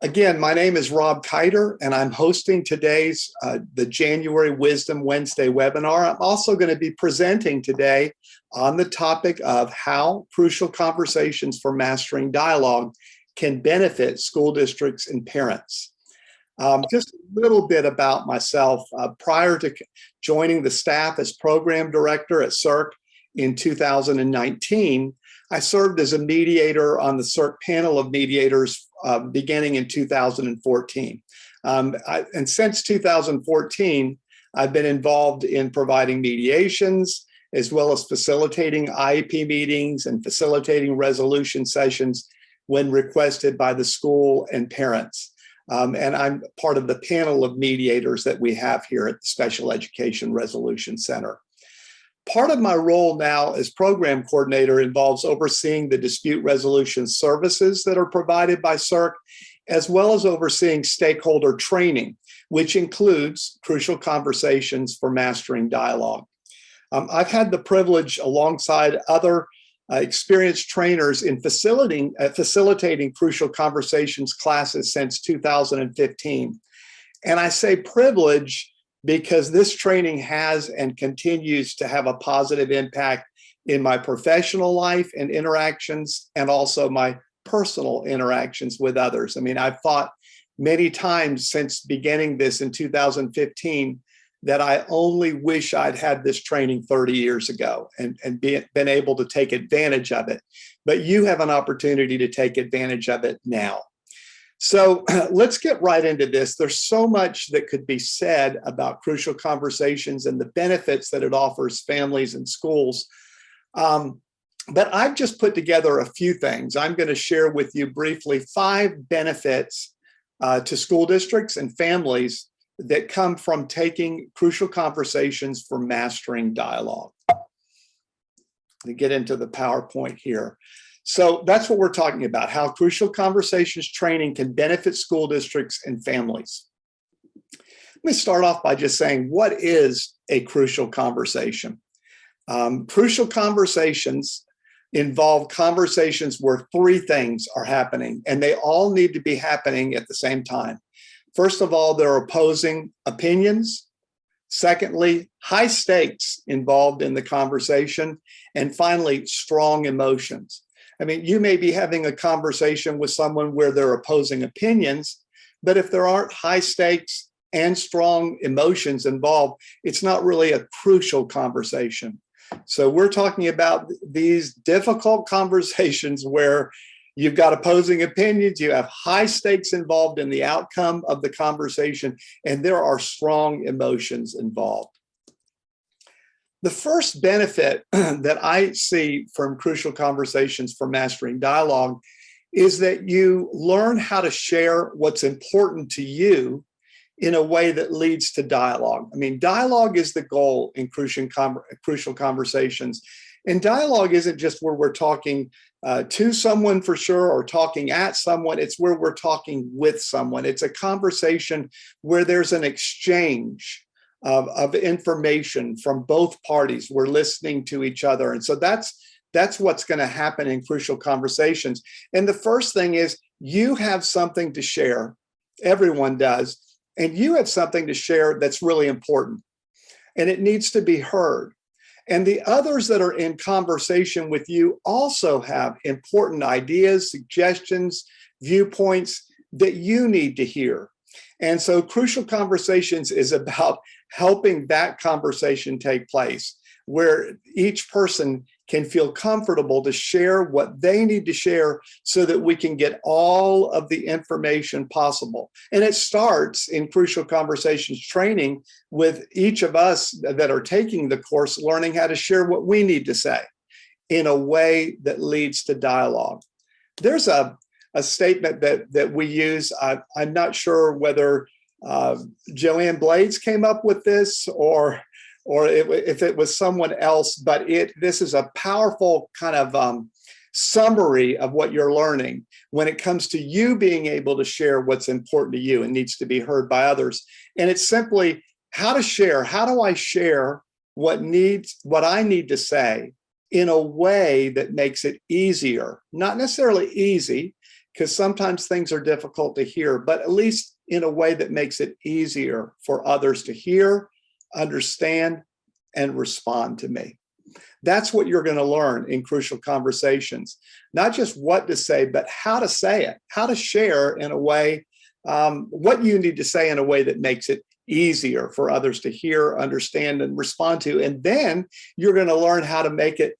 Again, my name is Rob Keiter, and I'm hosting today's the January Wisdom Wednesday webinar. I'm also going to be presenting today on the topic of how crucial conversations for mastering dialogue can benefit school districts and parents. Just a little bit about myself. Prior to joining the staff as program director at SERC in 2019, I served as a mediator on the SERC panel of mediators beginning in 2014. And since 2014, I've been involved in providing mediations, as well as facilitating IEP meetings and facilitating resolution sessions when requested by the school and parents. And I'm part of the panel of mediators that we have here at the Special Education Resolution Center. Part of my role now as program coordinator involves overseeing the dispute resolution services that are provided by SERC, as well as overseeing stakeholder training, which includes crucial conversations for mastering dialogue. I've had the privilege, alongside other experienced trainers, in facilitating crucial conversations classes since 2015. And I say privilege because this training has and continues to have a positive impact in my professional life and interactions, and also my personal interactions with others. I mean, I've thought many times since beginning this in 2015 that I only wish I'd had this training 30 years ago and been able to take advantage of it. But you have an opportunity to take advantage of it now. So let's get right into this. There's so much that could be said about crucial conversations and the benefits that it offers families and schools. But I've just put together a few things. I'm going to share with you briefly 5 benefits to school districts and families that come from taking crucial conversations for mastering dialogue. To get into the PowerPoint here. So that's what we're talking about, how crucial conversations training can benefit school districts and families. Let me start off by just saying, what is a crucial conversation? Crucial conversations involve conversations where 3 things are happening, and they all need to be happening at the same time. First of all, there are opposing opinions. Secondly, high stakes involved in the conversation. And finally, strong emotions. I mean, you may be having a conversation with someone where there are opposing opinions, but if there aren't high stakes and strong emotions involved, it's not really a crucial conversation. So we're talking about these difficult conversations where you've got opposing opinions, you have high stakes involved in the outcome of the conversation, and there are strong emotions involved. The first benefit that I see from crucial conversations for mastering dialogue is that you learn how to share what's important to you in a way that leads to dialogue. I mean, dialogue is the goal in crucial conversations. And dialogue isn't just where we're talking to someone for sure, or talking at someone. It's where we're talking with someone. It's a conversation where there's an exchange of information from both parties. We're listening to each other. And so that's what's going to happen in crucial conversations. And the first thing is, you have something to share. Everyone does. And you have something to share that's really important. And it needs to be heard. And the others that are in conversation with you also have important ideas, suggestions, viewpoints that you need to hear. And so crucial conversations is about helping that conversation take place, where each person can feel comfortable to share what they need to share so that we can get all of the information possible. And it starts in crucial conversations training with each of us that are taking the course, learning how to share what we need to say in a way that leads to dialogue. There's a statement that we use. I'm not sure whether Joanne Blades came up with this or if it was someone else, but this is a powerful kind of summary of what you're learning when it comes to you being able to share what's important to you and needs to be heard by others. And it's simply how to share. How do I share what I need to say in a way that makes it easier? Not necessarily easy, because sometimes things are difficult to hear, but at least in a way that makes it easier for others to hear, understand, and respond to me. That's what you're going to learn in Crucial Conversations. Not just what to say, but how to say it, how to share in a way, what you need to say in a way that makes it easier for others to hear, understand, and respond to. And then you're going to learn how to make it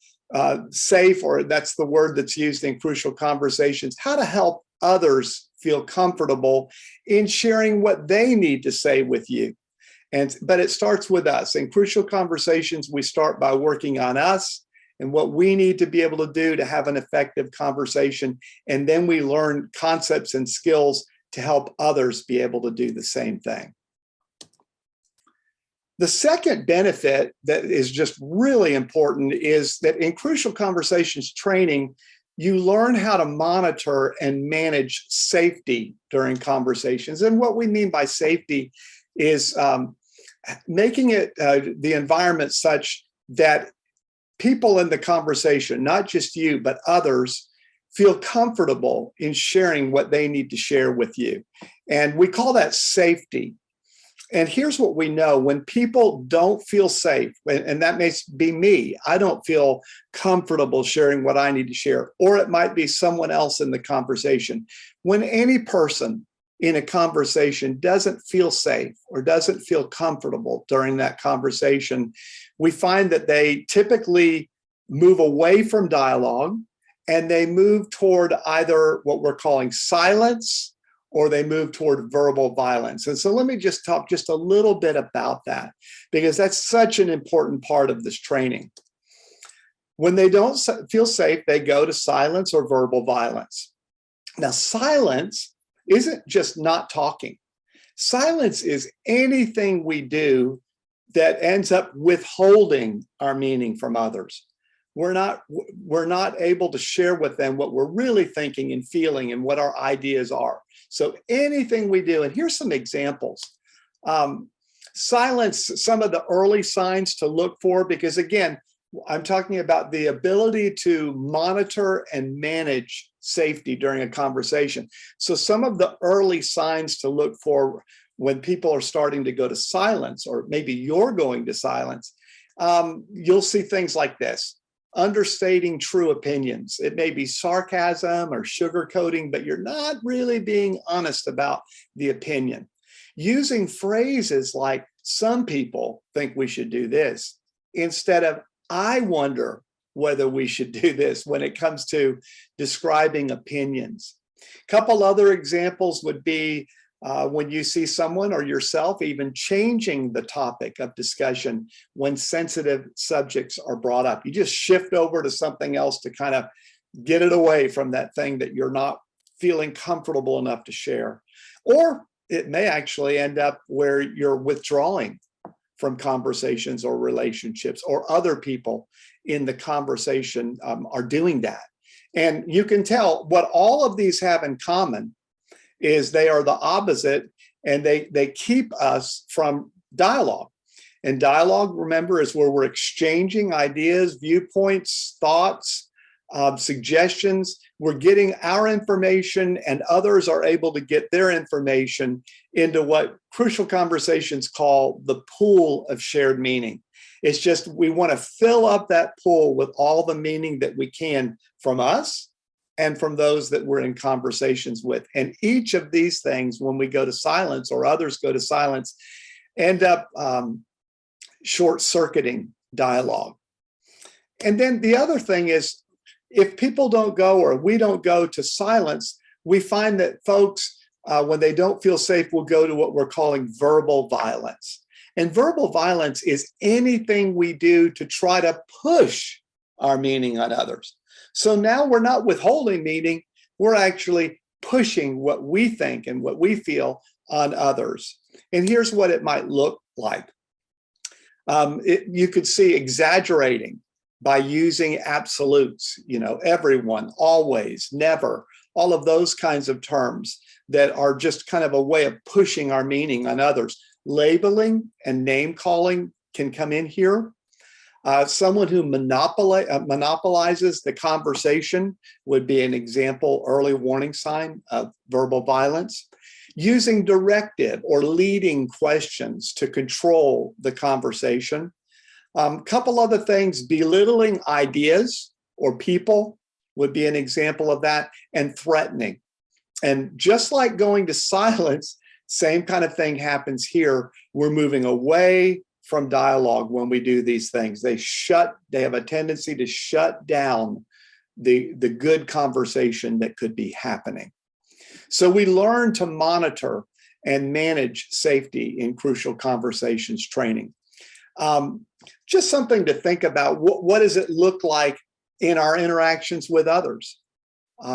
safe, or that's the word that's used in Crucial Conversations, how to help others feel comfortable in sharing what they need to say with you. But it starts with us. In Crucial Conversations, we start by working on us and what we need to be able to do to have an effective conversation. And then we learn concepts and skills to help others be able to do the same thing. The second benefit that is just really important is that in Crucial Conversations training, you learn how to monitor and manage safety during conversations. And what we mean by safety is making it the environment such that people in the conversation, not just you, but others, feel comfortable in sharing what they need to share with you. And we call that safety. And here's what we know: when people don't feel safe, and that may be me, I don't feel comfortable sharing what I need to share, or it might be someone else in the conversation. When any person in a conversation doesn't feel safe or doesn't feel comfortable during that conversation, we find that they typically move away from dialogue and they move toward either what we're calling silence, or they move toward verbal violence. And so let me just talk just a little bit about that, because that's such an important part of this training. When they don't feel safe, they go to silence or verbal violence. Now, silence isn't just not talking. Silence is anything we do that ends up withholding our meaning from others. We're not able to share with them what we're really thinking and feeling and what our ideas are. So anything we do, and here's some examples. Silence, some of the early signs to look for, because again, I'm talking about the ability to monitor and manage safety during a conversation. So some of the early signs to look for when people are starting to go to silence, or maybe you're going to silence, you'll see things like this: understating true opinions. It may be sarcasm or sugarcoating, but you're not really being honest about the opinion. Using phrases like "some people think we should do this" instead of "I wonder whether we should do this" when it comes to describing opinions. A couple other examples would be when you see someone or yourself even changing the topic of discussion when sensitive subjects are brought up. You just shift over to something else to kind of get it away from that thing that you're not feeling comfortable enough to share. Or it may actually end up where you're withdrawing from conversations or relationships, or other people in the conversation are doing that. And you can tell what all of these have in common is they are the opposite, and they keep us from dialogue. And dialogue, remember, is where we're exchanging ideas, viewpoints, thoughts, suggestions. We're getting our information, and others are able to get their information into what Crucial Conversations call the pool of shared meaning. It's just we want to fill up that pool with all the meaning that we can from us and from those that we're in conversations with. And each of these things, when we go to silence or others go to silence, end up short-circuiting dialogue. And then the other thing is, if people don't go, or we don't go to silence, we find that folks, when they don't feel safe, will go to what we're calling verbal violence. And verbal violence is anything we do to try to push our meaning on others. So now we're not withholding meaning, we're actually pushing what we think and what we feel on others. And here's what it might look like. You could see exaggerating by using absolutes, everyone, always, never, all of those kinds of terms that are just kind of a way of pushing our meaning on others. Labeling and name calling can come in here. Someone who monopolizes the conversation would be an example, early warning sign of verbal violence. Using directive or leading questions to control the conversation. Couple other things, belittling ideas or people would be an example of that, and threatening. And just like going to silence, same kind of thing happens here. We're moving away from dialogue when we do these things. They have a tendency to shut down the good conversation that could be happening. So we learn to monitor and manage safety in crucial conversations training. Just something to think about. What does it look like in our interactions with others?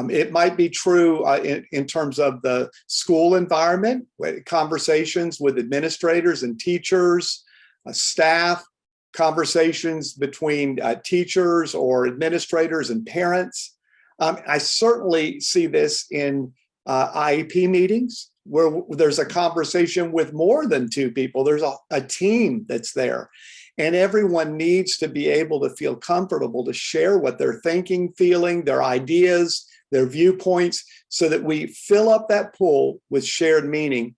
It might be true in terms of the school environment, conversations with administrators and teachers, staff, conversations between teachers or administrators and parents. I certainly see this in IEP meetings where there's a conversation with more than two people. There's a team that's there. And everyone needs to be able to feel comfortable to share what they're thinking, feeling, their ideas, their viewpoints, so that we fill up that pool with shared meaning.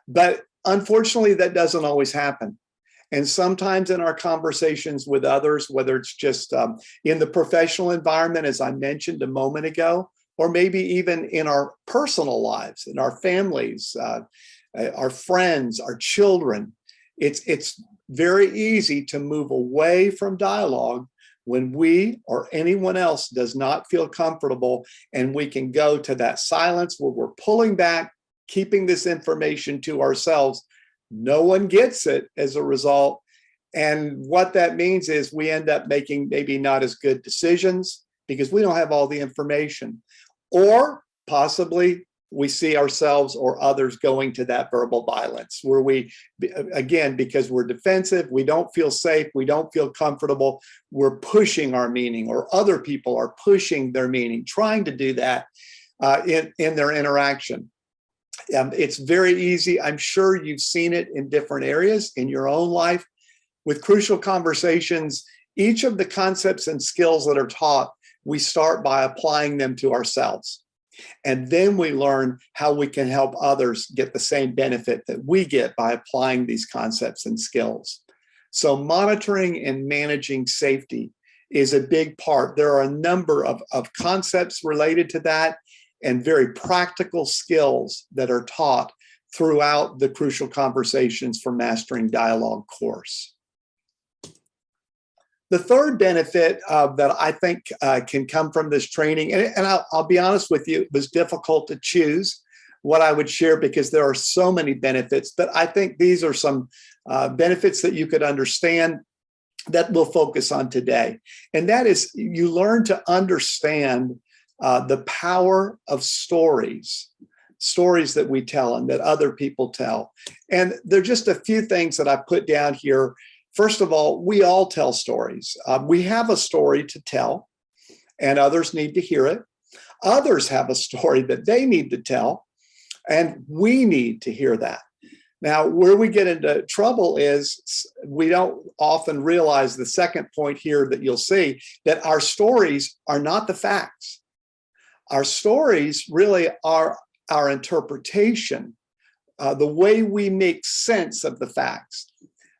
But unfortunately, that doesn't always happen. And sometimes in our conversations with others, whether it's just in the professional environment, as I mentioned a moment ago, or maybe even in our personal lives, in our families, our friends, our children, it's very easy to move away from dialogue when we or anyone else does not feel comfortable, and we can go to that silence where we're pulling back, keeping this information to ourselves. No one gets it as a result. And what that means is we end up making maybe not as good decisions because we don't have all the information. Or possibly we see ourselves or others going to that verbal violence where we, again, because we're defensive, we don't feel safe, we don't feel comfortable, we're pushing our meaning, or other people are pushing their meaning, trying to do that in their interaction. It's very easy. I'm sure you've seen it in different areas in your own life. With crucial conversations, each of the concepts and skills that are taught, we start by applying them to ourselves. And then we learn how we can help others get the same benefit that we get by applying these concepts and skills. So monitoring and managing safety is a big part. There are a number of concepts related to that and very practical skills that are taught throughout the Crucial Conversations for Mastering Dialogue course. The third benefit that I think can come from this training, and I'll be honest with you, it was difficult to choose what I would share because there are so many benefits, but I think these are some benefits that you could understand that we'll focus on today. And that is, you learn to understand the power of stories that we tell and that other people tell. And there are just a few things that I put down here. First of all, we all tell stories. We have a story to tell, and others need to hear it. Others have a story that they need to tell, and we need to hear that. Now, where we get into trouble is we don't often realize the second point here that you'll see, that our stories are not the facts. Our stories really are our interpretation, the way we make sense of the facts.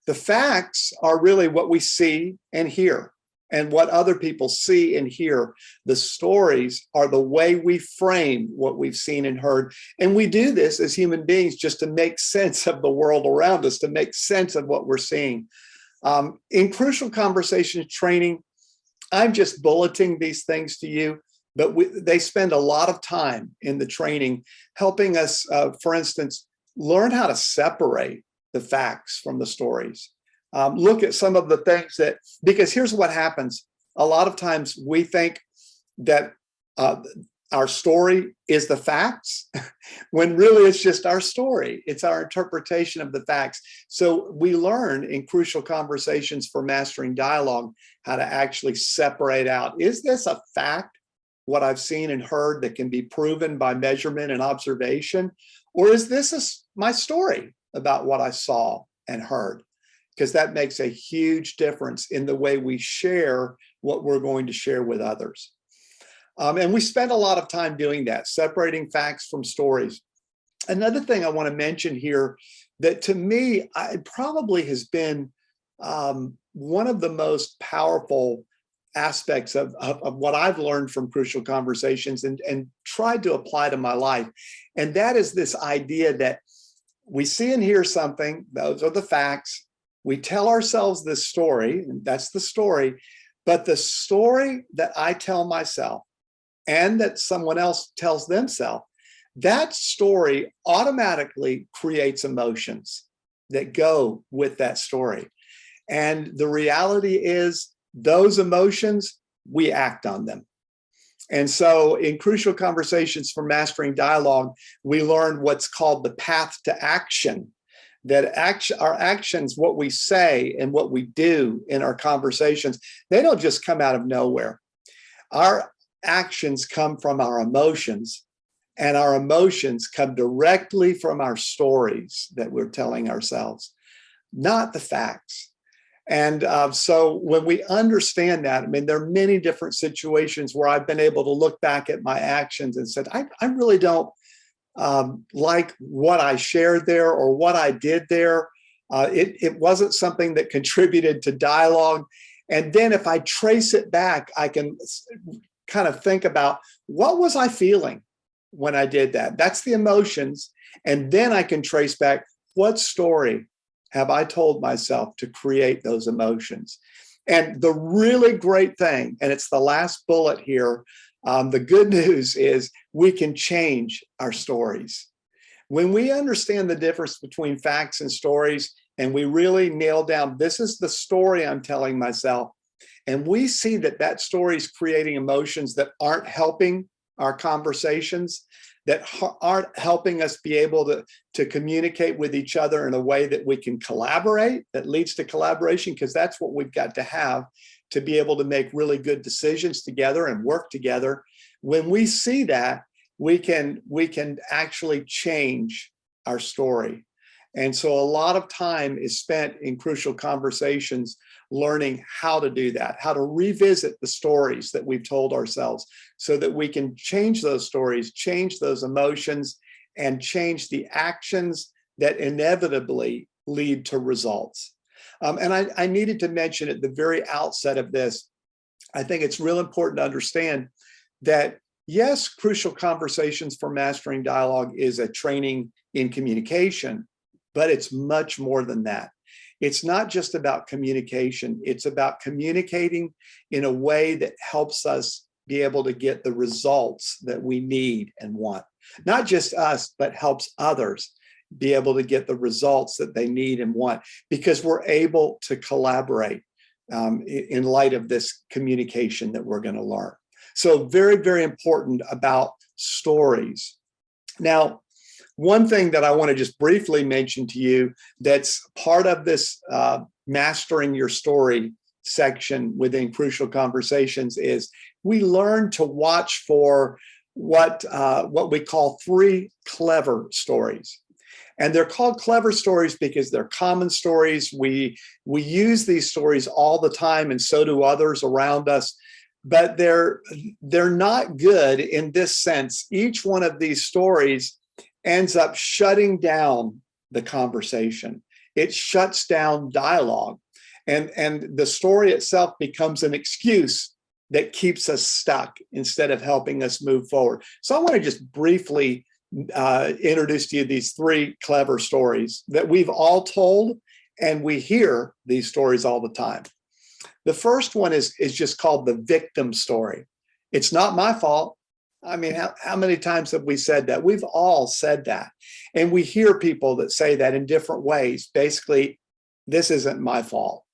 The facts are really what we see and hear, and what other people see and hear. The stories are the way we frame what we've seen and heard. And we do this as human beings just to make sense of the world around us, to make sense of what we're seeing. In Crucial Conversations training, I'm just bulleting these things to you, but they spend a lot of time in the training helping us, for instance, learn how to separate the facts from the stories. Look at some of the things that, because here's what happens. A lot of times we think that our story is the facts, when really it's just our story. It's our interpretation of the facts. So we learn in Crucial Conversations for Mastering Dialogue how to actually separate out, is this a fact, what I've seen and heard that can be proven by measurement and observation? Or is this my story about what I saw and heard? because that makes a huge difference in the way we share what we're going to share with others. And we spend a lot of time doing that, separating facts from stories. Another thing I want to mention here that to me, it probably has been one of the most powerful aspects of what I've learned from Crucial Conversations and tried to apply to my life. And that is this idea that we see and hear something, those are the facts. We tell ourselves this story, and that's the story, but the story that I tell myself and that someone else tells themselves, that story automatically creates emotions that go with that story. And the reality is those emotions, we act on them. And so in Crucial Conversations for Mastering Dialogue, we learned what's called the path to action, that our actions, what we say and what we do in our conversations, they don't just come out of nowhere. Our actions come from our emotions, and our emotions come directly from our stories that we're telling ourselves, not the facts. And so when we understand that, I mean, there are many different situations where I've been able to look back at my actions and said, I really don't like what I shared there or what I did there. It wasn't something that contributed to dialogue. And then if I trace it back, I can kind of think about what was I feeling when I did that? That's the emotions. And then I can trace back what story have I told myself to create those emotions. And the really great thing, and it's the last bullet here, the good news is we can change our stories. When we understand the difference between facts and stories, and we really nail down, this is the story I'm telling myself, and we see that that story is creating emotions that aren't helping our conversations, that aren't helping us be able to communicate with each other in a way that we can collaborate, that leads to collaboration, because that's what we've got to have to be able to make really good decisions together and work together. When we see that, we can actually change our story. And so a lot of time is spent in Crucial Conversations learning how to do that, how to revisit the stories that we've told ourselves so that we can change those stories, change those emotions, and change the actions that inevitably lead to results. And I needed to mention at the very outset of this, I think it's real important to understand that, yes, Crucial Conversations for Mastering Dialogue is a training in communication, but it's much more than that. It's not just about communication. It's about communicating in a way that helps us be able to get the results that we need and want. Not just us, but helps others be able to get the results that they need and want, because we're able to collaborate in light of this communication that we're going to learn. So very, very important about stories. Now, one thing that I want to just briefly mention to you that's part of this mastering your story section within Crucial Conversations is we learn to watch for what we call 3 clever stories. And they're called clever stories because they're common stories. We use these stories all the time, and so do others around us. But they're not good in this sense. Each one of these stories ends up shutting down the conversation. It shuts down dialogue. And the story itself becomes an excuse that keeps us stuck instead of helping us move forward. So I want to just briefly introduce to you these 3 clever stories that we've all told, and we hear these stories all the time. The first one is just called the victim story. It's not my fault. I mean, how many times have we said that? We've all said that. And we hear people that say that in different ways. Basically, this isn't my fault.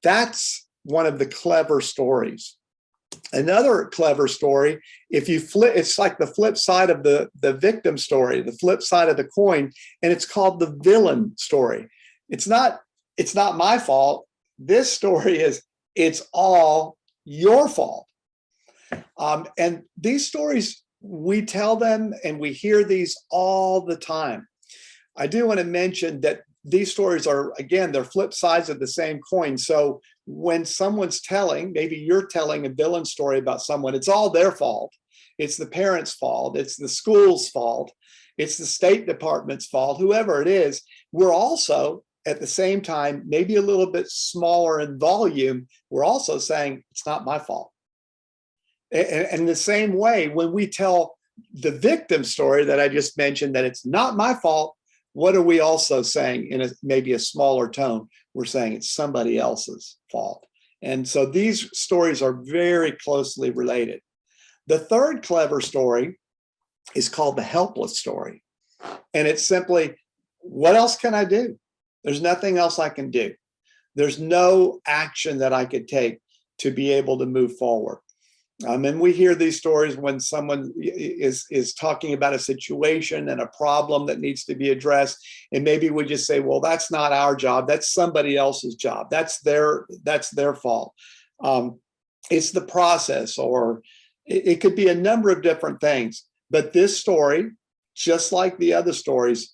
That's one of the clever stories. Another clever story, if you flip, it's like the flip side of the victim story, the flip side of the coin, and it's called the villain story. It's not my fault. This story is, it's all your fault. And these stories, we tell them and we hear these all the time. I do want to mention that these stories are, again, they're flip sides of the same coin. So when someone's telling, maybe you're telling a villain story about someone, it's all their fault. It's the parents' fault. It's the school's fault. It's the State Department's fault, whoever it is. We're also, at the same time, maybe a little bit smaller in volume, we're also saying it's not my fault. And in the same way, when we tell the victim story that I just mentioned, that it's not my fault, what are we also saying in maybe a smaller tone? We're saying it's somebody else's fault. And so these stories are very closely related. The third clever story is called the helpless story. And it's simply, what else can I do? There's nothing else I can do. There's no action that I could take to be able to move forward. And we hear these stories when someone is talking about a situation and a problem that needs to be addressed. And maybe we just say, well, that's not our job. That's somebody else's job. That's their fault. It's the process, or it could be a number of different things. But this story, just like the other stories,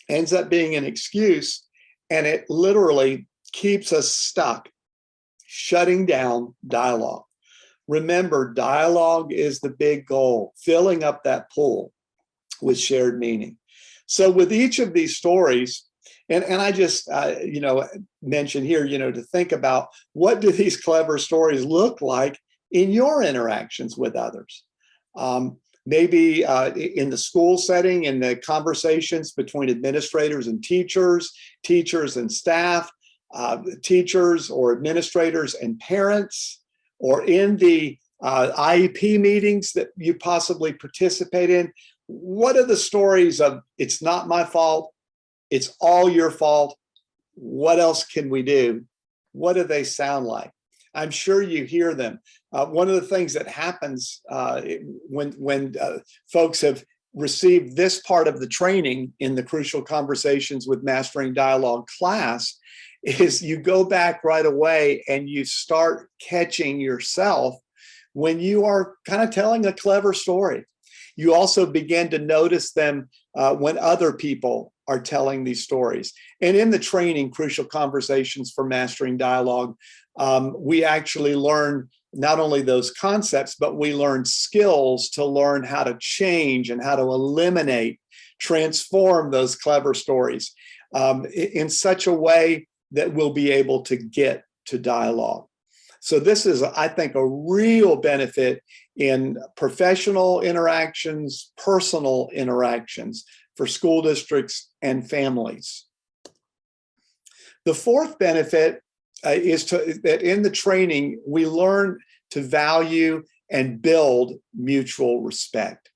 ends up being an excuse, and it literally keeps us stuck, shutting down dialogue. Remember, dialogue is the big goal, filling up that pool with shared meaning. So with each of these stories, and I just, mentioned here, to think about, what do these clever stories look like in your interactions with others? Maybe in the school setting, in the conversations between administrators and teachers, teachers and staff, teachers or administrators and parents, or in the IEP meetings that you possibly participate in. What are the stories of, it's not my fault, it's all your fault, what else can we do? What do they sound like? I'm sure you hear them. One of the things that happens when folks have received this part of the training in the Crucial Conversations with Mastering Dialogue class is you go back right away and you start catching yourself when you are kind of telling a clever story. You also begin to notice them when other people are telling these stories. And in the training, Crucial Conversations for Mastering Dialogue, we actually learn not only those concepts, but we learn skills to learn how to change and how to eliminate, transform those clever stories in such a way that we'll be able to get to dialogue. So this is, I think, a real benefit in professional interactions, personal interactions for school districts and families. The fourth benefit is that in the training, we learn to value and build mutual respect.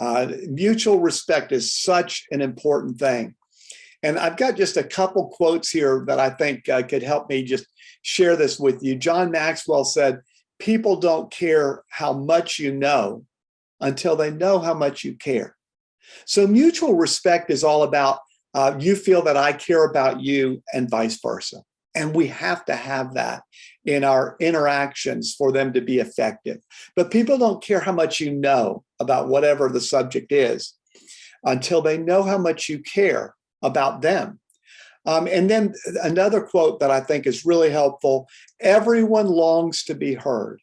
Mutual respect is such an important thing. And I've got just a couple quotes here that I think could help me just share this with you. John Maxwell said, people don't care how much you know until they know how much you care. So mutual respect is all about you feel that I care about you and vice versa. And we have to have that in our interactions for them to be effective. But people don't care how much you know about whatever the subject is until they know how much you care about them. And then another quote that I think is really helpful: everyone longs to be heard.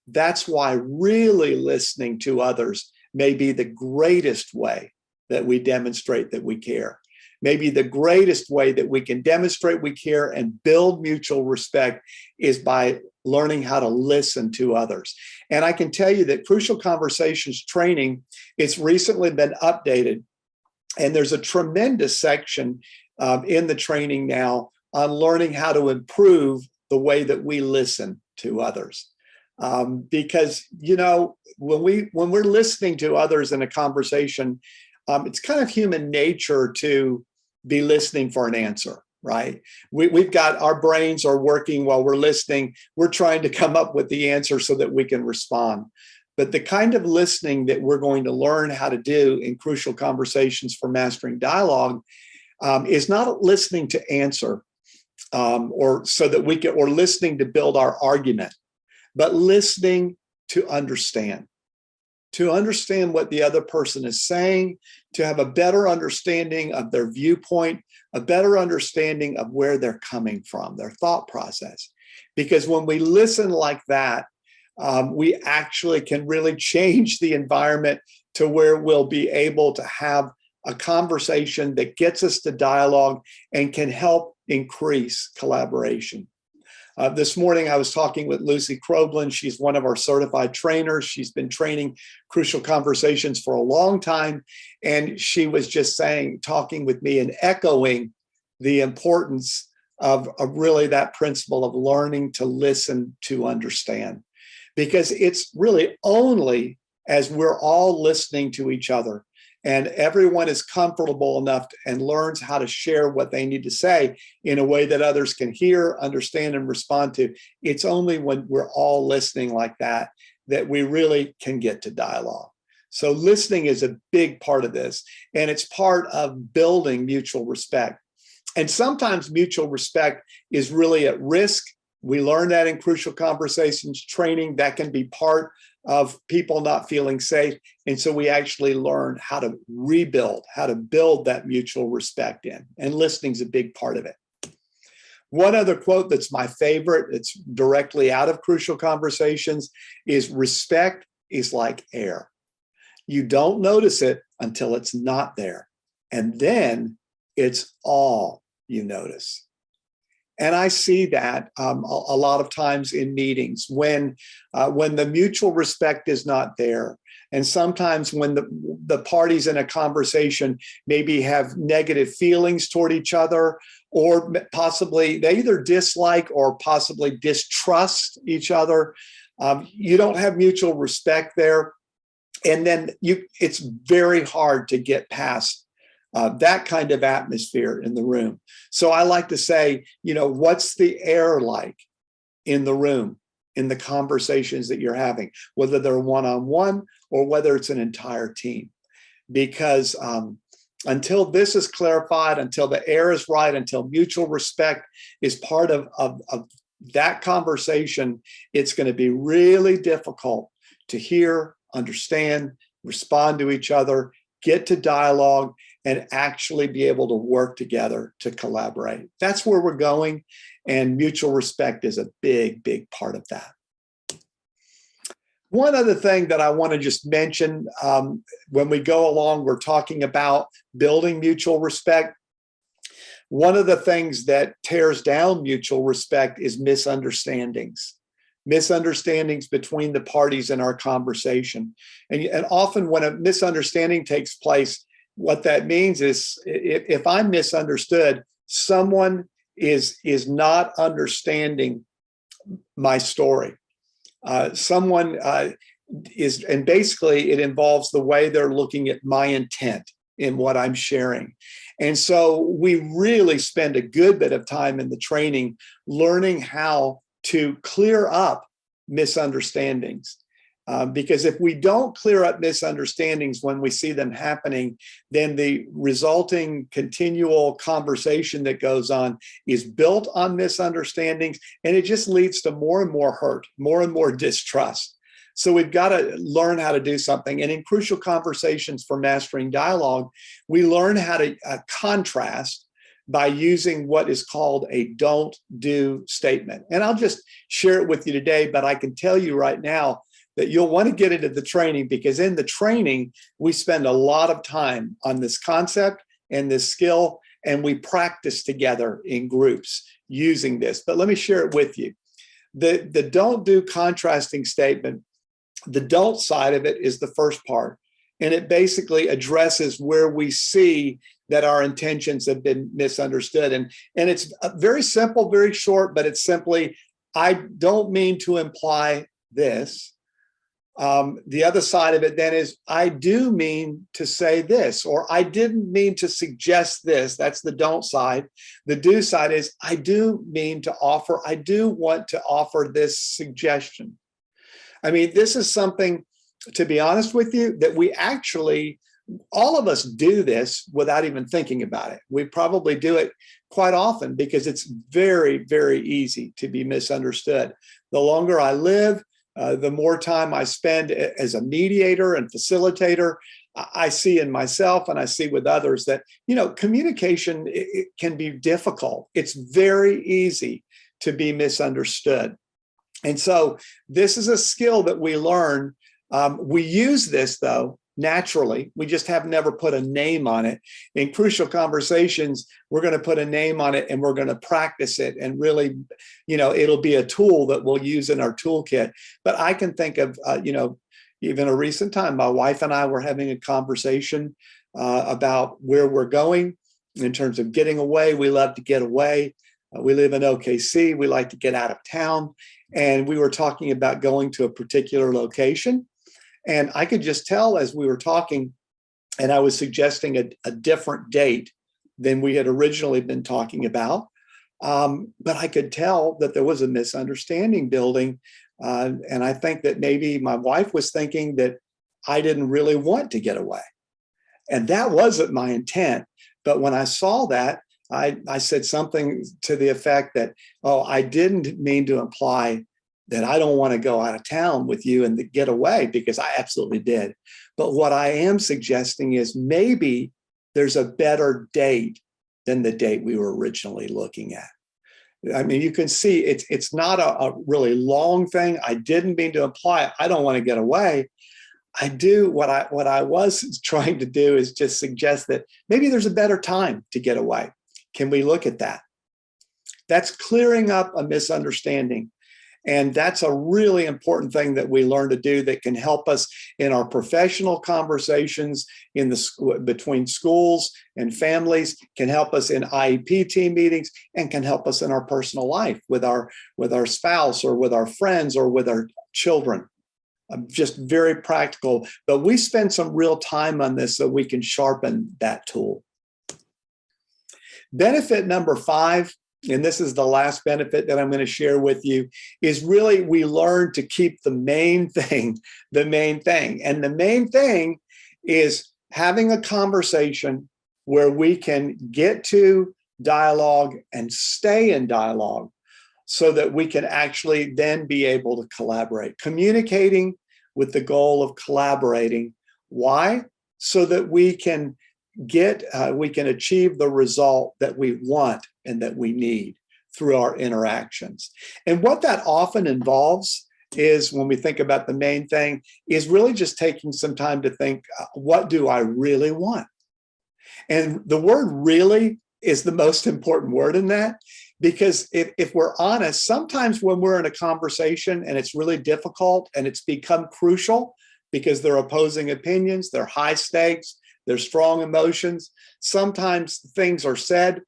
That's why really listening to others may be the greatest way that we demonstrate that we care. Maybe the greatest way that we can demonstrate we care and build mutual respect is by learning how to listen to others. And I can tell you that Crucial Conversations training, it's recently been updated. And there's a tremendous section in the training now on learning how to improve the way that we listen to others. Because, when we're listening to others in a conversation, it's kind of human nature to be listening for an answer, right? We've got, our brains are working while we're listening. We're trying to come up with the answer so that we can respond. But the kind of listening that we're going to learn how to do in Crucial Conversations for Mastering Dialogue is not listening to answer or listening to build our argument, but listening to understand. to understand what the other person is saying, to have a better understanding of their viewpoint, a better understanding of where they're coming from, their thought process. Because when we listen like that, we actually can really change the environment to where we'll be able to have a conversation that gets us to dialogue and can help increase collaboration. This morning, I was talking with Lucy Crobland. She's one of our certified trainers. She's been training Crucial Conversations for a long time. And she was just saying, talking with me and echoing the importance of really that principle of learning to listen to understand. Because it's really only as we're all listening to each other and everyone is comfortable enough and learns how to share what they need to say in a way that others can hear, understand, and respond to. It's only when we're all listening like that that we really can get to dialogue. So listening is a big part of this, and it's part of building mutual respect. And sometimes mutual respect is really at risk. We learn that in Crucial Conversations training. That can be part of people not feeling safe. And so we actually learn how to rebuild, how to build that mutual respect in. And listening is a big part of it. One other quote that's my favorite, it's directly out of Crucial Conversations, is respect is like air. You don't notice it until it's not there. And then it's all you notice. And I see that a lot of times in meetings when the mutual respect is not there. And sometimes when the parties in a conversation maybe have negative feelings toward each other, or possibly they either dislike or possibly distrust each other. You don't have mutual respect there. And then it's very hard to get past that kind of atmosphere in the room. So I like to say, what's the air like in the room, in the conversations that you're having, whether they're one-on-one or whether it's an entire team? Because until this is clarified, until the air is right, until mutual respect is part of that conversation, it's going to be really difficult to hear, understand, respond to each other, get to dialogue, and actually be able to work together to collaborate. That's where we're going, and mutual respect is a big, big part of that. One other thing that I want to just mention, when we go along, we're talking about building mutual respect. One of the things that tears down mutual respect is misunderstandings. Misunderstandings between the parties in our conversation. And often when a misunderstanding takes place, what that means is if I'm misunderstood, someone is not understanding my story. Someone is, and basically it involves the way they're looking at my intent in what I'm sharing. And so we really spend a good bit of time in the training learning how to clear up misunderstandings. Because if we don't clear up misunderstandings when we see them happening, then the resulting continual conversation that goes on is built on misunderstandings, and it just leads to more and more hurt, more and more distrust. So we've got to learn how to do something. And in Crucial Conversations for Mastering Dialogue, we learn how to contrast by using what is called a don't do statement. And I'll just share it with you today, but I can tell you right now that you'll want to get into the training, because in the training, we spend a lot of time on this concept and this skill, and we practice together in groups using this. But let me share it with you. The don't do contrasting statement, the don't side of it is the first part. And it basically addresses where we see that our intentions have been misunderstood. And it's very simple, very short, but it's simply, I don't mean to imply this. The other side of it then is, I do mean to say this, or I didn't mean to suggest this. That's the don't side. The do side is, I do mean to offer, I do want to offer this suggestion. I mean, this is something, to be honest with you, that we actually, all of us do this without even thinking about it. We probably do it quite often because it's very, very easy to be misunderstood. The longer I live, the more time I spend as a mediator and facilitator, I see in myself and I see with others that, communication it can be difficult. It's very easy to be misunderstood. And so this is a skill that we learn. We use this, though, naturally. We just have never put a name on it. In Crucial Conversations, we're going to put a name on it and we're going to practice it. And really, it'll be a tool that we'll use in our toolkit. But I can think of, even a recent time, my wife and I were having a conversation about where we're going in terms of getting away. We love to get away. We live in OKC. We like to get out of town. And we were talking about going to a particular location. And I could just tell as we were talking, and I was suggesting a different date than we had originally been talking about. But I could tell that there was a misunderstanding building. And I think that maybe my wife was thinking that I didn't really want to get away. And that wasn't my intent. But when I saw that, I said something to the effect that, oh, I didn't mean to imply that I don't want to go out of town with you and get away, because I absolutely did. But what I am suggesting is maybe there's a better date than the date we were originally looking at. I mean, you can see it's not a really long thing. I didn't mean to imply I don't want to get away. I do what I was trying to do is just suggest that maybe there's a better time to get away. Can we look at that? That's clearing up a misunderstanding. And that's a really important thing that we learn to do that can help us in our professional conversations between schools and families, can help us in IEP team meetings, and can help us in our personal life with our spouse or with our friends or with our children. Just very practical, but we spend some real time on this so we can sharpen that tool. Benefit number 5, and this is the last benefit that I'm going to share with you, is really we learn to keep the main thing the main thing. And the main thing is having a conversation where we can get to dialogue and stay in dialogue so that we can actually then be able to collaborate. Communicating with the goal of collaborating. Why? So that we can achieve the result that we want and that we need through our interactions. And what that often involves is, when we think about the main thing, is really just taking some time to think, what do I really want? And the word really is the most important word in that, because if we're honest, sometimes when we're in a conversation and it's really difficult and it's become crucial because they're opposing opinions, they're high stakes, there's strong emotions. Sometimes things are said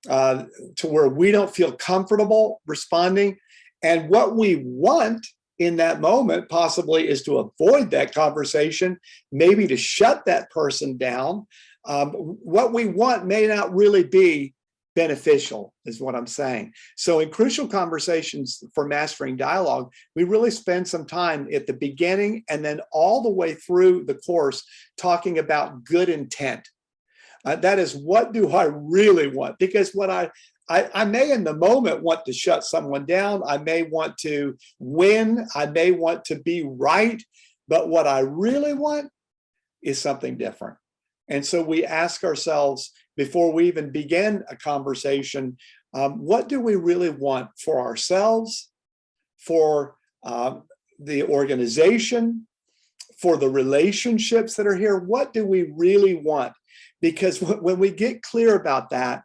to where we don't feel comfortable responding. And what we want in that moment possibly is to avoid that conversation, maybe to shut that person down. What we want may not really be beneficial, is what I'm saying. So in Crucial Conversations for Mastering Dialogue, we really spend some time at the beginning and then all the way through the course talking about good intent. That is, what do I really want? Because what I may in the moment want to shut someone down. I may want to win. I may want to be right. But what I really want is something different. And so we ask ourselves, before we even begin a conversation, what do we really want for ourselves, for the organization, for the relationships that are here? What do we really want? Because when we get clear about that,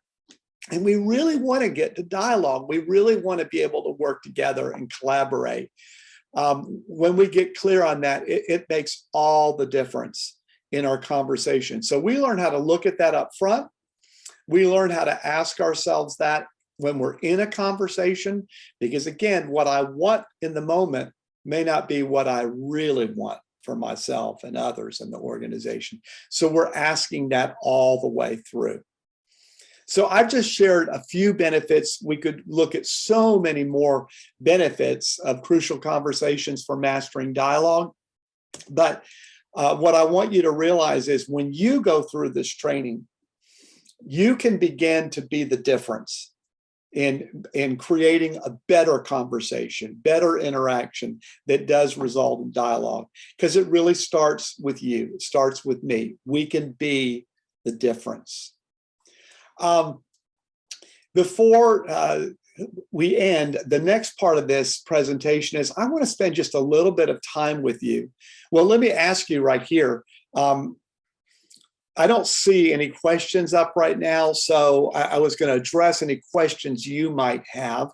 and we really want to get to dialogue, we really want to be able to work together and collaborate. When we get clear on that, it makes all the difference in our conversation. So we learn how to look at that up front. We learn how to ask ourselves that when we're in a conversation, because again, what I want in the moment may not be what I really want for myself and others in the organization. So we're asking that all the way through. So I've just shared a few benefits. We could look at so many more benefits of Crucial Conversations for Mastering Dialogue. But what I want you to realize is, when you go through this training, you can begin to be the difference in creating a better conversation, better interaction that does result in dialogue. Because it really starts with you. It starts with me. We can be the difference. Before we end, the next part of this presentation is I want to spend just a little bit of time with you. Well, let me ask you right here. I don't see any questions up right now, so I was going to address any questions you might have.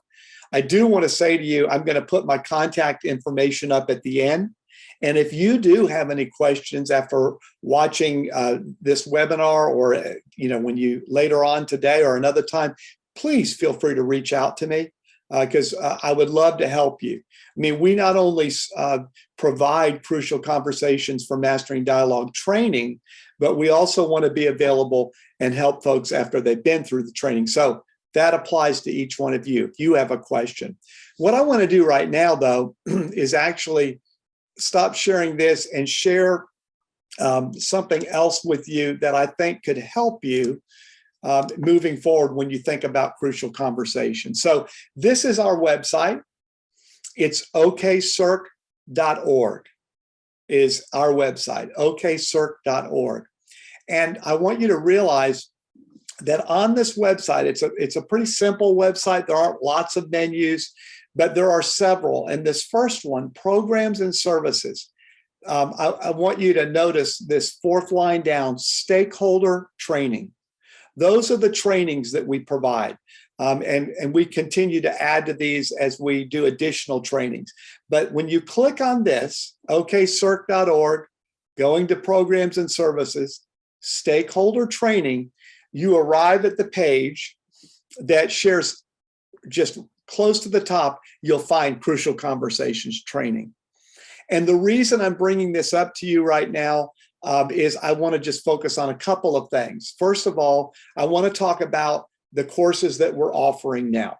I do want to say to you, I'm going to put my contact information up at the end. And if you do have any questions after watching this webinar, or when you later on today or another time, please feel free to reach out to me, because I would love to help you. I mean, we not only provide Crucial Conversations for Mastering Dialogue training, but we also want to be available and help folks after they've been through the training. So that applies to each one of you if you have a question. What I want to do right now, though, is actually stop sharing this and share something else with you that I think could help you moving forward when you think about Crucial Conversations. So this is our website. It's okserc.org is our website, okserc.org. And I want you to realize that on this website, it's a pretty simple website. There aren't lots of menus, but there are several. And this first one, Programs and Services, I want you to notice this fourth line down, Stakeholder Training. Those are the trainings that we provide. And we continue to add to these as we do additional trainings. But when you click on this, okserc.org, going to Programs and Services, Stakeholder Training, you arrive at the page that shares just close to the top, you'll find Crucial Conversations training. And the reason I'm bringing this up to you right now is I want to just focus on a couple of things. First of all, I want to talk about the courses that we're offering now.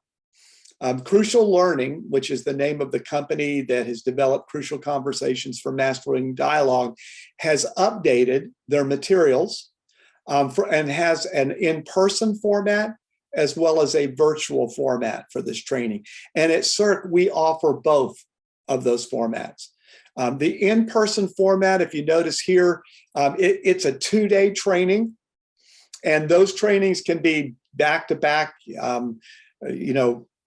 Crucial Learning, which is the name of the company that has developed Crucial Conversations for Mastering Dialogue, has updated their materials and has an in-person format as well as a virtual format for this training. And at SERC, we offer both of those formats. The in-person format, if you notice here, it's a 2-day training, and those trainings can be back-to-back,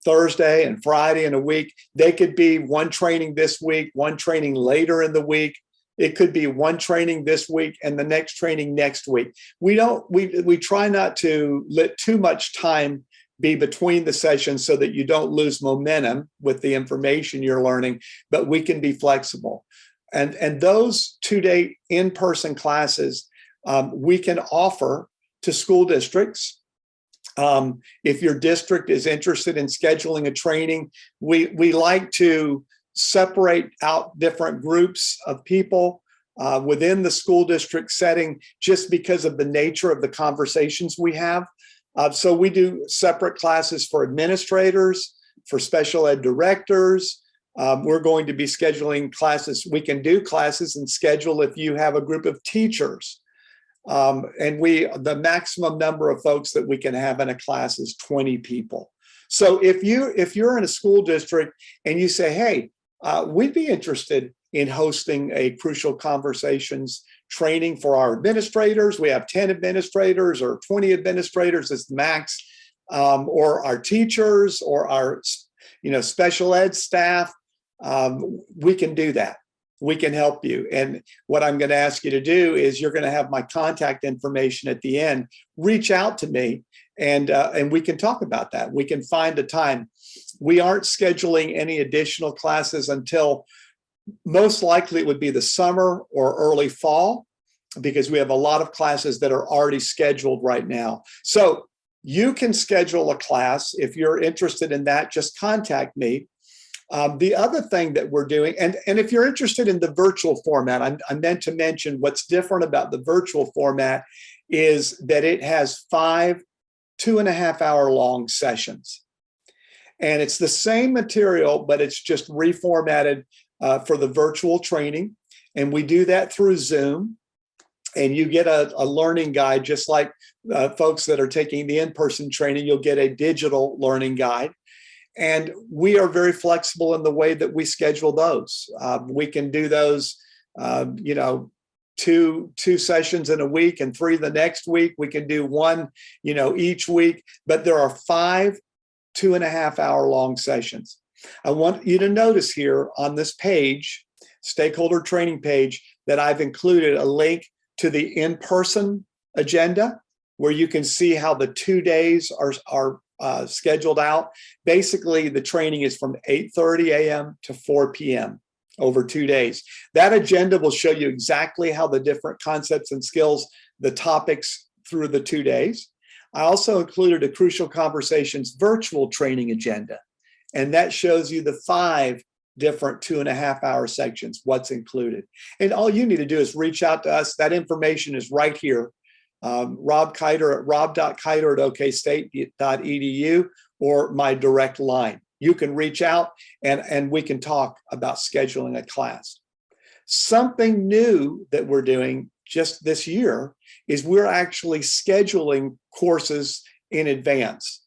Thursday and Friday in a week. They could be one training this week, one training later in the week. It could be one training this week and the next training next week. We try not to let too much time be between the sessions so that you don't lose momentum with the information you're learning, but we can be flexible. And those 2-day in-person classes we can offer to school districts. If your district is interested in scheduling a training, we like to separate out different groups of people within the school district setting just because of the nature of the conversations we have. So we do separate classes for administrators, for special ed directors. We're going to be scheduling classes. We can do classes and schedule if you have a group of teachers. And the maximum number of folks that we can have in a class is 20 people. So if you're in a school district and you say, hey, we'd be interested in hosting a Crucial Conversations training for our administrators. We have 10 administrators or 20 administrators as the max, or our teachers or our special ed staff. We can do that. We can help you. And what I'm going to ask you to do is you're going to have my contact information at the end. Reach out to me and we can talk about that. We can find a time. We aren't scheduling any additional classes until most likely it would be the summer or early fall, because we have a lot of classes that are already scheduled right now. So you can schedule a class. If you're interested in that, just contact me. The other thing that we're doing, and if you're interested in the virtual format, I meant to mention what's different about the virtual format is that it has 5 2.5-hour long sessions. And it's the same material, but it's just reformatted for the virtual training. And we do that through Zoom. And you get a learning guide, just like folks that are taking the in-person training, you'll get a digital learning guide. And we are very flexible in the way that we schedule those. We can do those, two sessions in a week and 3 the next week. We can do 1, each week, but there are 5 2.5-hour long sessions. I want you to notice here on this page, stakeholder training page, that I've included a link to the in-person agenda where you can see how the 2 days are scheduled out. Basically, the training is from 8:30 a.m. to 4 p.m. over 2 days. That agenda will show you exactly how the different concepts and skills, the topics through the 2 days. I also included a Crucial Conversations virtual training agenda, and that shows you the 5 different 2.5-hour sections, what's included. And all you need to do is reach out to us. That information is right here. Rob Keiter at rob.keiter@okstate.edu or my direct line. You can reach out and we can talk about scheduling a class. Something new that we're doing just this year is we're actually scheduling courses in advance.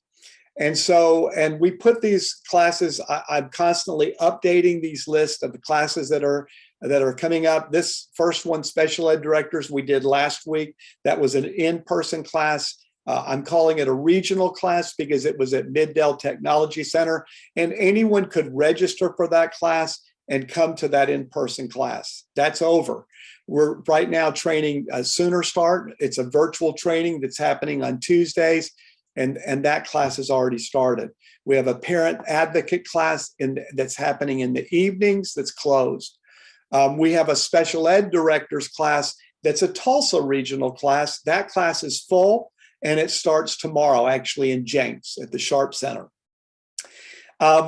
And we put these classes, I'm constantly updating these lists of the classes that are coming up. This first one, Special Ed Directors, we did last week. That was an in-person class. I'm calling it a regional class because it was at Mid-Dell Technology Center, and anyone could register for that class and come to that in-person class. That's over. We're right now training a Sooner Start. It's a virtual training that's happening on Tuesdays, and that class has already started. We have a parent advocate class that's happening in the evenings that's closed. We have a special ed directors class that's a Tulsa regional class. That class is full, and it starts tomorrow, actually, in Jenks at the Sharp Center.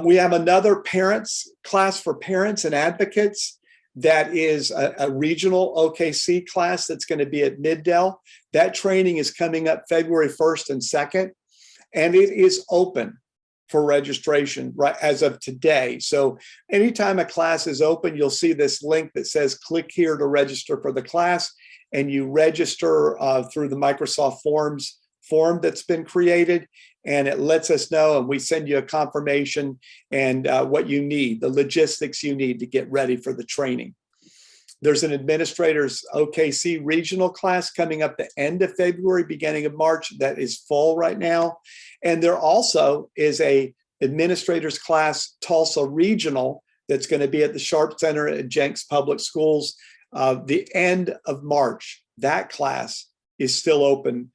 We have another parents class for parents and advocates that is a regional OKC class that's going to be at Mid-Dell. That training is coming up February 1st and 2nd, and it is open for registration right as of today. So anytime a class is open, you'll see this link that says click here to register for the class, and you register through the Microsoft Forms form that's been created, and it lets us know, and we send you a confirmation and what you need, the logistics you need to get ready for the training. There's an administrator's OKC regional class coming up the end of February, beginning of March, that is full right now. And there also is a administrator's class, Tulsa regional, that's going to be at the Sharp Center at Jenks Public Schools the end of March. That class is still open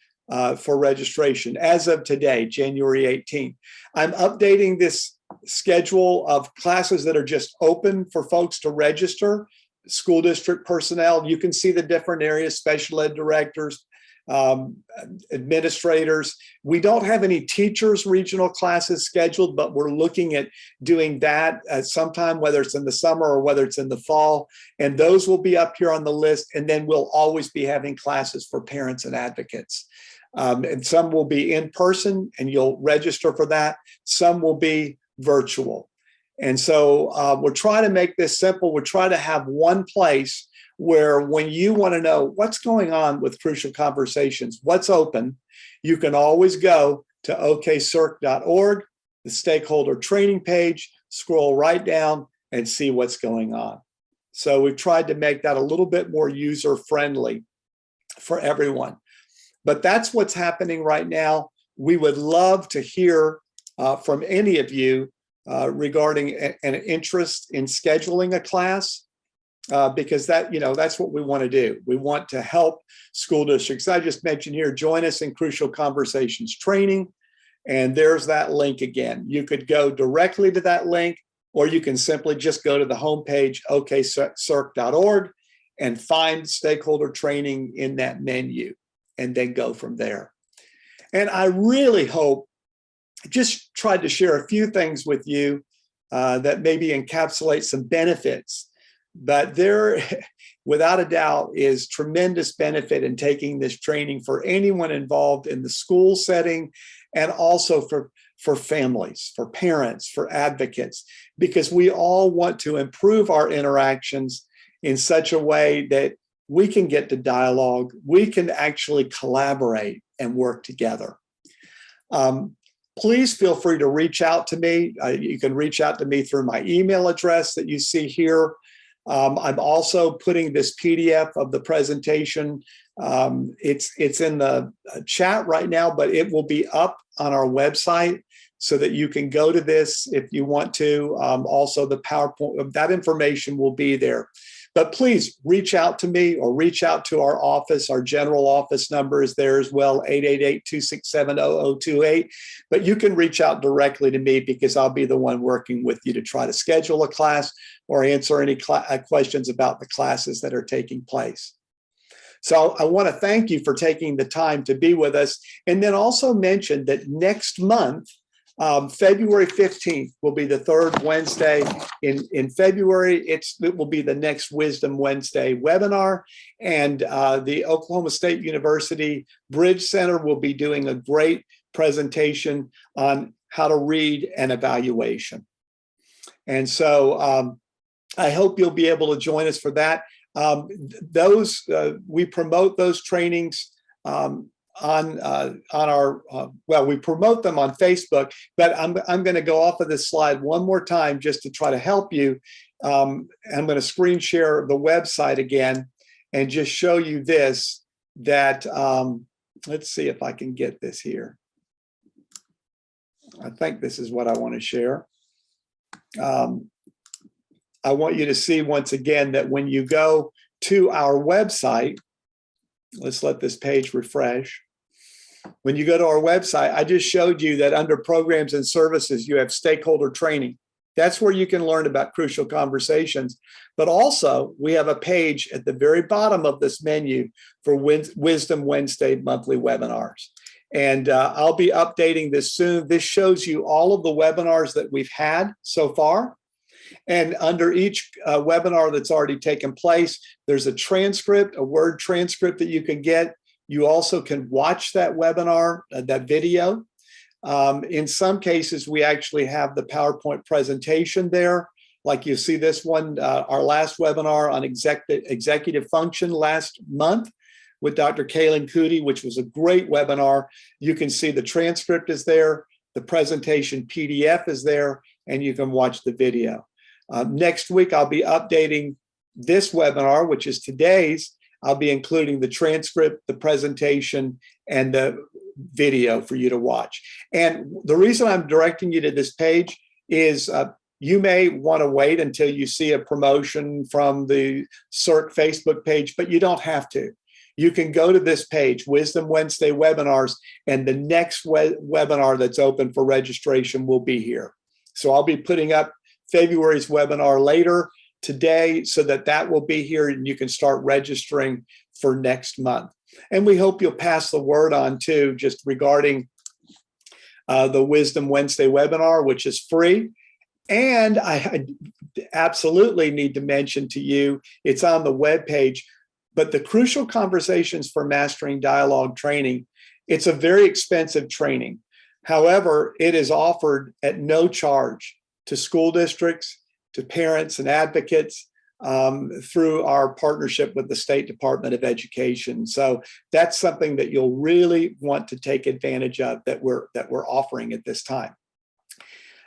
for registration as of today, January 18th. I'm updating this schedule of classes that are just open for folks to register. School district personnel, you can see the different areas, special ed directors, administrators. We don't have any teachers regional classes scheduled, but we're looking at doing that at sometime, whether it's in the summer or whether it's in the fall. And those will be up here on the list. And then we'll always be having classes for parents and advocates. And some will be in person and you'll register for that. Some will be virtual. And so we're trying to make this simple. We're trying to have one place where when you want to know what's going on with Crucial Conversations, what's open, you can always go to okserc.org, the stakeholder training page, scroll right down and see what's going on. So we've tried to make that a little bit more user-friendly for everyone. But that's what's happening right now. We would love to hear from any of you regarding an interest in scheduling a class, because that's what we want to do. We want to help school districts. I just mentioned here, join us in Crucial Conversations training, and there's that link again. You could go directly to that link, or you can simply just go to the homepage, okserc.org, and find stakeholder training in that menu, and then go from there. And I really hope, just tried to share a few things with you that maybe encapsulate some benefits, but there, without a doubt, is tremendous benefit in taking this training for anyone involved in the school setting, and also for families, for parents, for advocates, because we all want to improve our interactions in such a way that we can get to dialogue, we can actually collaborate and work together. Please feel free to reach out to me. You can reach out to me through my email address that you see here. I'm also putting this PDF of the presentation. It's in the chat right now, but it will be up on our website so that you can go to this if you want to. Also, the PowerPoint, that information will be there. But please reach out to me or reach out to our office. Our general office number is there as well, 888-267-0028. But you can reach out directly to me because I'll be the one working with you to try to schedule a class or answer any questions about the classes that are taking place. So I want to thank you for taking the time to be with us, and then also mention that next month, February 15th will be the third Wednesday in February. It will be the next Wisdom Wednesday webinar, and the Oklahoma State University Bridge Center will be doing a great presentation on how to read an evaluation. And so I hope you'll be able to join us for that. We promote those trainings on our, well, we promote them on Facebook, but I'm going to go off of this slide one more time just to try to help you. I'm going to screen share the website again and just show you this, that, let's see if I can get this here. I think this is what I want to share. I want you to see once again that when you go to our website, let's let this page refresh. When you go to our website, I just showed you that under programs and services, you have stakeholder training. That's where you can learn about crucial conversations. But also, we have a page at the very bottom of this menu for Wisdom Wednesday monthly webinars. And I'll be updating this soon. This shows you all of the webinars that we've had so far. And under each webinar that's already taken place, there's a transcript, a word transcript that you can get. You also can watch that webinar, that video. In some cases, we actually have the PowerPoint presentation there. Like you see this one, our last webinar on executive function last month with Dr. Kaylin Cootie, which was a great webinar. You can see the transcript is there, the presentation PDF is there, and you can watch the video. Next week, I'll be updating this webinar, which is today's. I'll be including the transcript, the presentation, and the video for you to watch. And the reason I'm directing you to this page is you may want to wait until you see a promotion from the SERC Facebook page, but you don't have to. You can go to this page, Wisdom Wednesday webinars, and the next webinar that's open for registration will be here. So I'll be putting up February's webinar later today so that will be here and you can start registering for next month. And we hope you'll pass the word on too, just regarding the Wisdom Wednesday webinar, which is free. And I absolutely need to mention to you, it's on the webpage, but the Crucial Conversations for Mastering Dialogue training, it's a very expensive training. However, it is offered at no charge to school districts, to parents and advocates through our partnership with the State Department of Education. So that's something that you'll really want to take advantage of that we're offering at this time.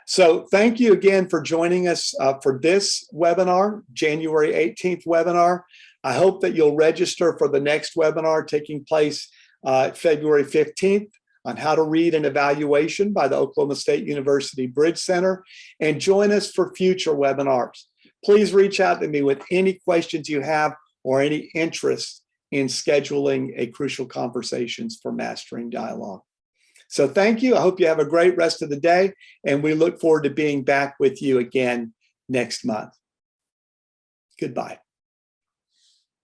So thank you again for joining us for this webinar, January 18th webinar. I hope that you'll register for the next webinar taking place February 15th. On how to read an evaluation by the Oklahoma State University Bridge Center, and join us for future webinars. Please reach out to me with any questions you have or any interest in scheduling a Crucial Conversations for Mastering Dialogue. So thank you. I hope you have a great rest of the day, and we look forward to being back with you again next month. Goodbye.